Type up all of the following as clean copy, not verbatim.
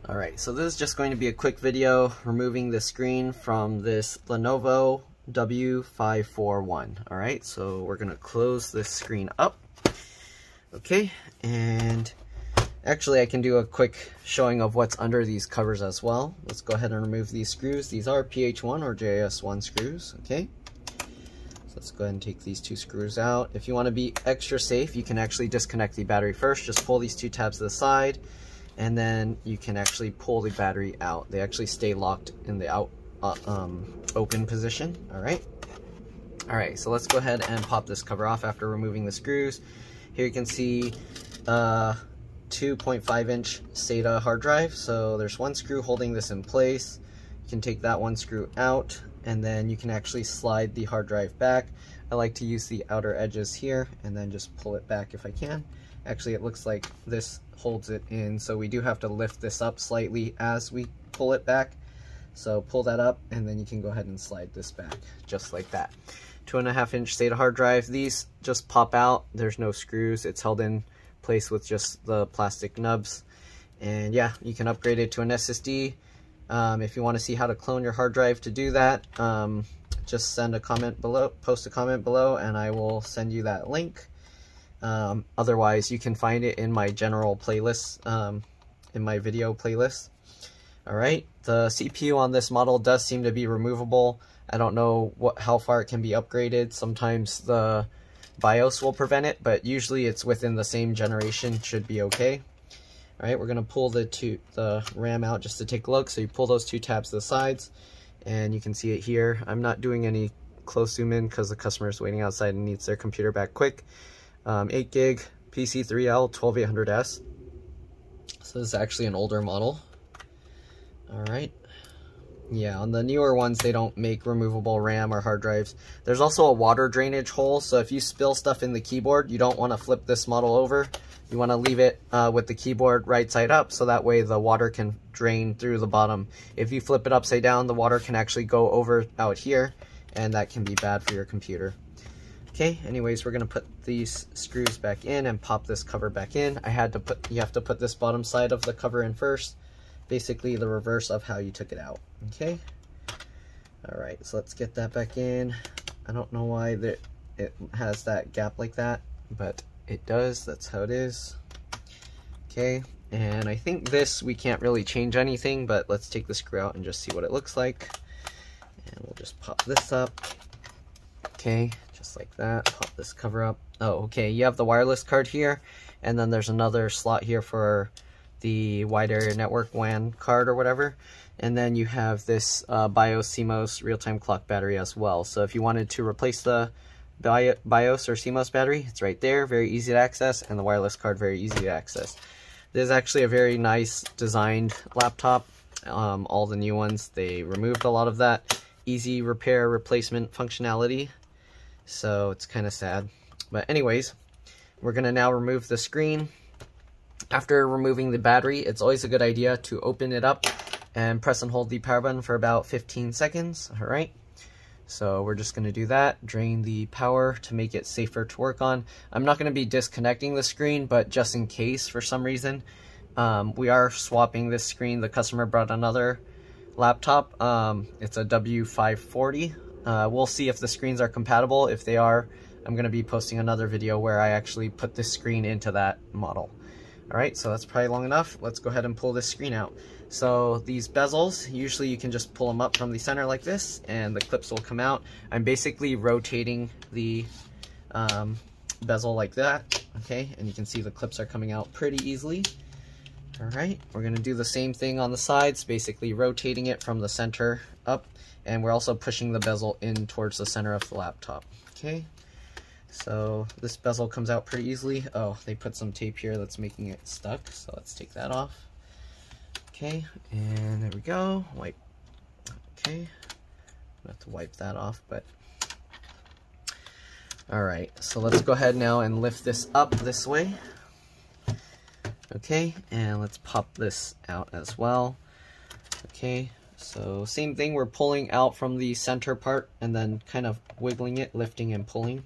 Alright, so this is just going to be a quick video removing the screen from this Lenovo W541. Alright, so we're going to close this screen up. Okay, and actually I can do a quick showing of what's under these covers as well. Let's go ahead and remove these screws. These are PH1 or JS1 screws. Okay, so let's go ahead and take these two screws out. If you want to be extra safe, you can actually disconnect the battery first. Just pull these two tabs to the side, and then you can actually pull the battery out. They actually stay locked in the open position. Alright, so let's go ahead and pop this cover off after removing the screws. Here you can see 2.5-inch SATA hard drive. So there's one screw holding this in place. You can take that one screw out, and then you can actually slide the hard drive back. I like to use the outer edges here and then just pull it back if I can. Actually, it looks like this holds it in, so we do have to lift this up slightly as we pull it back. So pull that up, and then you can go ahead and slide this back just like that. 2.5-inch SATA hard drive. These just pop out. There's no screws. It's held in place with just the plastic nubs. And yeah, you can upgrade it to an SSD. If you want to see how to clone your hard drive to do that, just send a comment below, post a comment below, and I will send you that link. Otherwise, you can find it in my general playlist, in my video playlist. Alright, the CPU on this model does seem to be removable. I don't know how far it can be upgraded. Sometimes the BIOS will prevent it, but usually it's within the same generation, should be okay. Alright, we're going to pull the RAM out just to take a look. So you pull those two tabs to the sides, and you can see it here. I'm not doing any close zoom in because the customer is waiting outside and needs their computer back quick. 8 gig PC3L 12800S. So this is actually an older model. Alright. Yeah, on the newer ones, they don't make removable RAM or hard drives. There's also a water drainage hole, so if you spill stuff in the keyboard, you don't want to flip this model over. You want to leave it with the keyboard right side up, so that way the water can drain through the bottom. If you flip it upside down, the water can actually go over out here, and that can be bad for your computer. Okay, anyways, we're going to put these screws back in and pop this cover back in. You have to put this bottom side of the cover in first. Basically the reverse of how you took it out. Okay, alright, so let's get that back in. I don't know why it has that gap like that, but it does. That's how it is. Okay, and I think this, we can't really change anything, but let's take the screw out and just see what it looks like. And we'll just pop this up. Okay, just like that. Pop this cover up. Oh, okay, you have the wireless card here, and then there's another slot here for the wide area network WAN card or whatever, and then you have this BIOS CMOS real-time clock battery as well. So if you wanted to replace the BIOS or CMOS battery, it's right there, very easy to access, and the wireless card very easy to access. This is actually a very nice designed laptop. All the new ones, they removed a lot of that easy repair replacement functionality, so it's kind of sad. But anyways, we're gonna now remove the screen. After removing the battery, it's always a good idea to open it up and press and hold the power button for about 15 seconds. Alright, so we're just going to do that, drain the power to make it safer to work on. I'm not going to be disconnecting the screen, but just in case for some reason, we are swapping this screen. The customer brought another laptop. It's a W540. We'll see if the screens are compatible. If they are, I'm going to be posting another video where I actually put this screen into that model. Alright, so that's probably long enough. Let's go ahead and pull this screen out. So these bezels, usually you can just pull them up from the center like this, and the clips will come out. I'm basically rotating the bezel like that, okay? And you can see the clips are coming out pretty easily. Alright, we're going to do the same thing on the sides, basically rotating it from the center up, and we're also pushing the bezel in towards the center of the laptop, okay? So this bezel comes out pretty easily. Oh, they put some tape here that's making it stuck, so let's take that off. Okay, and there we go. Wipe. Okay, I have to wipe that off, but alright, so let's go ahead now and lift this up this way. Okay, and let's pop this out as well. Okay, so same thing, we're pulling out from the center part and then kind of wiggling it, lifting and pulling.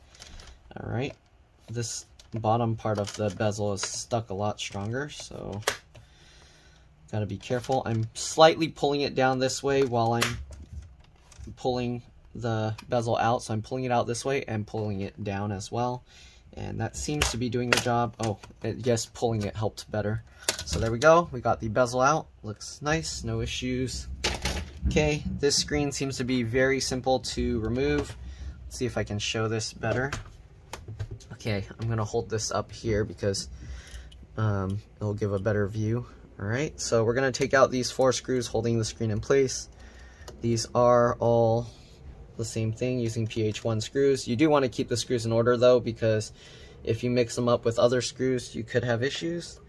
Alright, this bottom part of the bezel is stuck a lot stronger, so Gotta be careful. I'm slightly pulling it down this way while I'm pulling the bezel out. So I'm pulling it out this way and pulling it down as well. And that seems to be doing the job. Oh, yes, pulling it helped better. So there we go. We got the bezel out. Looks nice, no issues. Okay, this screen seems to be very simple to remove. Let's see if I can show this better. Okay, I'm gonna hold this up here because it'll give a better view. All right, so we're gonna take out these 4 screws holding the screen in place. These are all the same thing using PH1 screws. You do want to keep the screws in order though, because if you mix them up with other screws, you could have issues.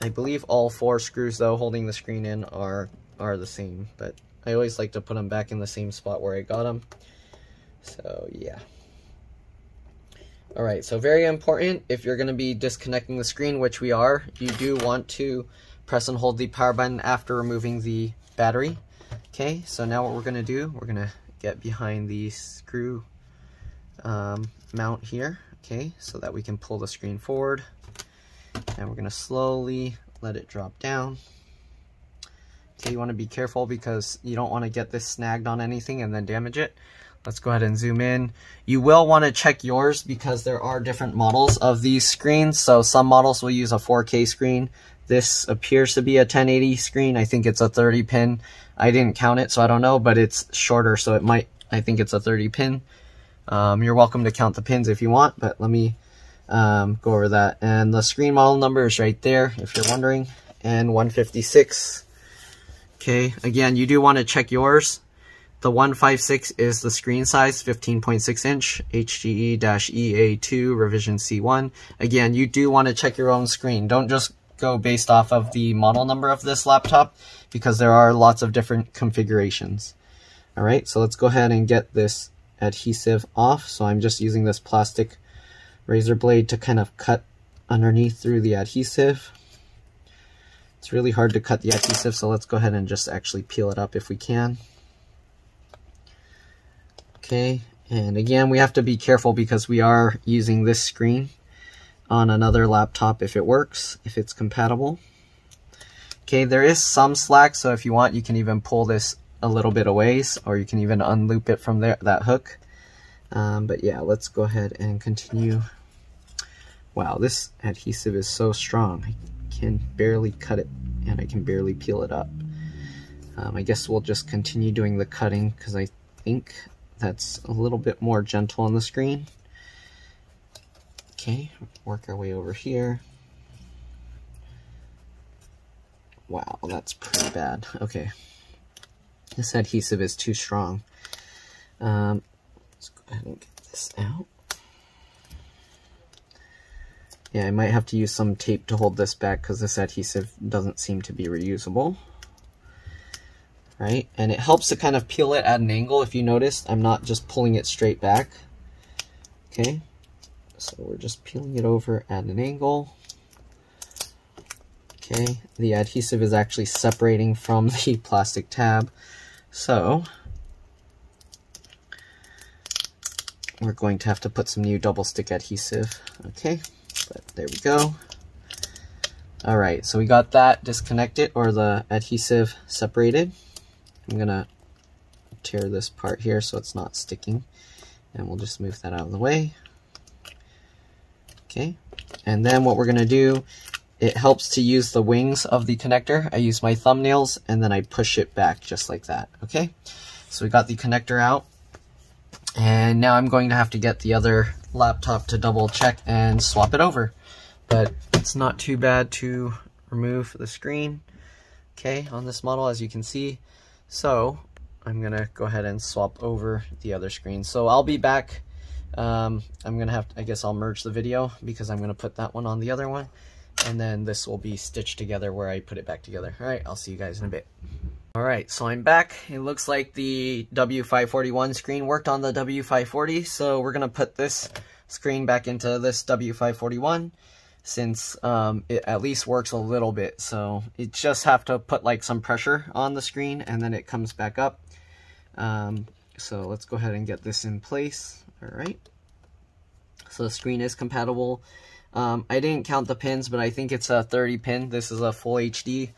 I believe all 4 screws though holding the screen in are the same, but I always like to put them back in the same spot where I got them. So yeah. All right, so very important, if you're going to be disconnecting the screen, which we are, you do want to press and hold the power button after removing the battery. Okay, so now what we're going to do, we're going to get behind the screw mount here, okay, so that we can pull the screen forward. And we're going to slowly let it drop down. Okay, you want to be careful because you don't want to get this snagged on anything and then damage it. Let's go ahead and zoom in. You will want to check yours because there are different models of these screens. So some models will use a 4K screen. This appears to be a 1080 screen. I think it's a 30 pin. I didn't count it, so I don't know, but it's shorter, so it might, I think it's a 30 pin. You're welcome to count the pins if you want, but let me go over that. And the screen model number is right there, if you're wondering, N156. Okay, again, you do want to check yours. The 156 is the screen size, 15.6 inch, HGE-EA2, revision C1. Again, you do want to check your own screen. Don't just go based off of the model number of this laptop because there are lots of different configurations. All right, so let's go ahead and get this adhesive off. So I'm just using this plastic razor blade to kind of cut underneath through the adhesive. It's really hard to cut the adhesive, so let's go ahead and just actually peel it up if we can. Okay, and again, we have to be careful because we are using this screen on another laptop if it works, if it's compatible. Okay, there is some slack, so if you want, you can even pull this a little bit away, or you can even unloop it from there, that hook. But yeah, let's go ahead and continue. Wow, this adhesive is so strong. I can barely cut it, and I can barely peel it up. I guess we'll just continue doing the cutting because I think that's a little bit more gentle on the screen. Okay, work our way over here. Wow, that's pretty bad. Okay, this adhesive is too strong. Let's go ahead and get this out. Yeah, I might have to use some tape to hold this back because this adhesive doesn't seem to be reusable. Right, and it helps to kind of peel it at an angle. If you notice, I'm not just pulling it straight back. Okay, so we're just peeling it over at an angle. Okay, the adhesive is actually separating from the plastic tab, so we're going to have to put some new double stick adhesive. Okay, but there we go. All right, so we got that disconnected, or the adhesive separated. I'm gonna tear this part here so it's not sticking, and we'll just move that out of the way. Okay, and then what we're gonna do, it helps to use the wings of the connector. I use my thumbnails and then I push it back just like that. Okay, so we got the connector out, and now I'm going to have to get the other laptop to double check and swap it over, but it's not too bad to remove the screen, okay, on this model, as you can see. So I'm gonna go ahead and swap over the other screen. So I'll be back. I'm gonna have to, I guess I'll merge the video because I'm gonna put that one on the other one, and then this will be stitched together where I put it back together. All right, I'll see you guys in a bit. All right, so I'm back. It looks like the W541 screen worked on the W540, so we're gonna put this screen back into this W541. Since it at least works a little bit, so you just have to put like some pressure on the screen and then it comes back up. So let's go ahead and get this in place. All right, so the screen is compatible. I didn't count the pins, but I think it's a 30 pin. This is a full HD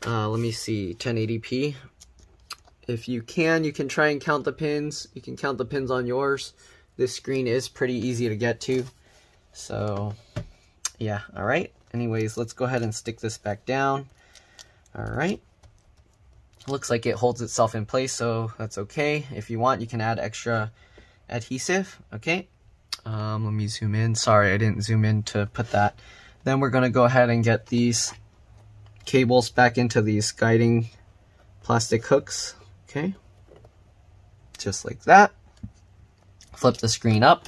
let me see, 1080p. If you can try and count the pins. You can count the pins on yours. This screen is pretty easy to get to. So, yeah, alright. Anyways, let's go ahead and stick this back down. Alright. Looks like it holds itself in place, so that's okay. If you want, you can add extra adhesive. Okay. Let me zoom in. Sorry, I didn't zoom in to put that. Then we're going to go ahead and get these cables back into these guiding plastic hooks. Okay. Just like that. Flip the screen up.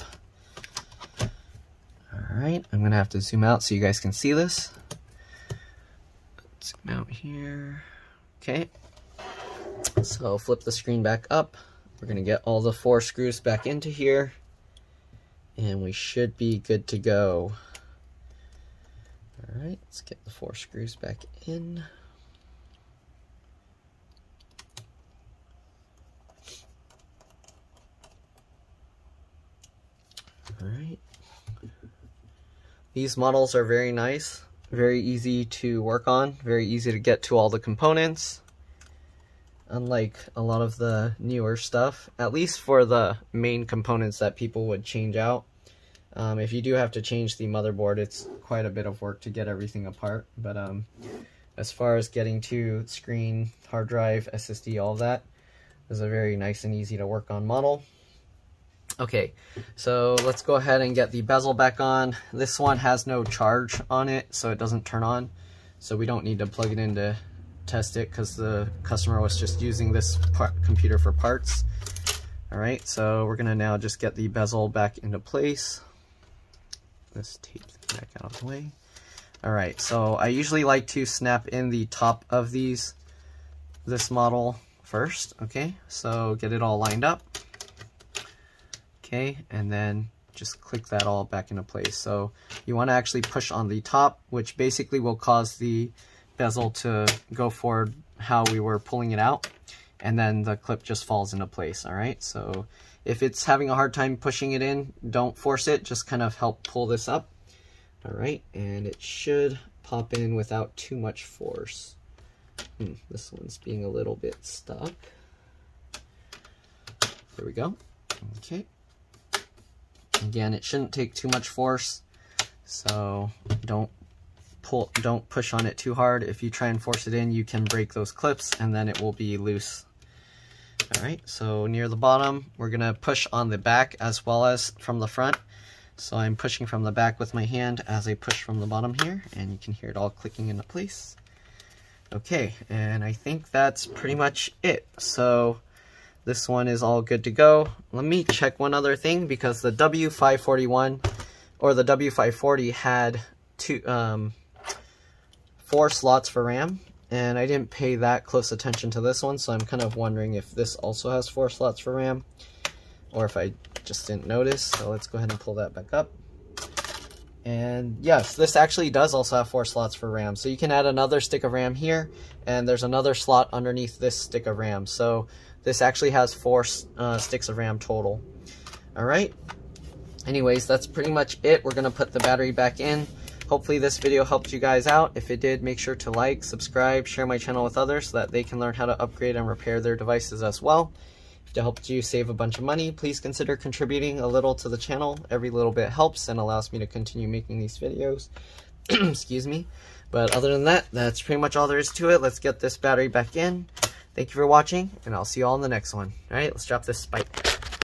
Alright, I'm going to have to zoom out so you guys can see this. Let's zoom out here. Okay. So flip the screen back up. We're going to get all the 4 screws back into here. And we should be good to go. Alright, let's get the 4 screws back in. Alright. These models are very nice, very easy to work on, very easy to get to all the components. Unlike a lot of the newer stuff, at least for the main components that people would change out. If you do have to change the motherboard, it's quite a bit of work to get everything apart. But as far as getting to screen, hard drive, SSD, all that, is a very nice and easy to work on model. Okay, so let's go ahead and get the bezel back on. This one has no charge on it, so it doesn't turn on. So we don't need to plug it in to test it because the customer was just using this computer for parts. Alright, so we're going to now just get the bezel back into place. Let's tape it back out of the way. Alright, so I usually like to snap in the top of this model first. Okay, so get it all lined up. Okay, and then just click that all back into place. So you want to actually push on the top, which basically will cause the bezel to go forward how we were pulling it out, and then the clip just falls into place. Alright, so if it's having a hard time pushing it in, don't force it, just kind of help pull this up. Alright, and it should pop in without too much force. This one's being a little bit stuck. There we go. Okay. Again, it shouldn't take too much force, so don't push on it too hard. If you try and force it in, you can break those clips and then it will be loose. Alright, so near the bottom, we're going to push on the back as well as from the front. So I'm pushing from the back with my hand as I push from the bottom here, and you can hear it all clicking into place. Okay, and I think that's pretty much it. So this one is all good to go. Let me check one other thing, because the W541 or the W540 had 4 slots for RAM, and I didn't pay that close attention to this one, so I'm kind of wondering if this also has 4 slots for RAM, or if I just didn't notice. So let's go ahead and pull that back up. And yes, this actually does also have 4 slots for RAM, so you can add another stick of RAM here, and there's another slot underneath this stick of RAM. So this actually has 4 sticks of RAM total. Alright, anyways, that's pretty much it. We're going to put the battery back in. Hopefully this video helped you guys out. If it did, make sure to like, subscribe, share my channel with others so that they can learn how to upgrade and repair their devices as well. If it helped you save a bunch of money, please consider contributing a little to the channel. Every little bit helps and allows me to continue making these videos. Excuse me. But other than that, that's pretty much all there is to it. Let's get this battery back in. Thank you for watching, and I'll see you all in the next one. Alright, let's drop this spike.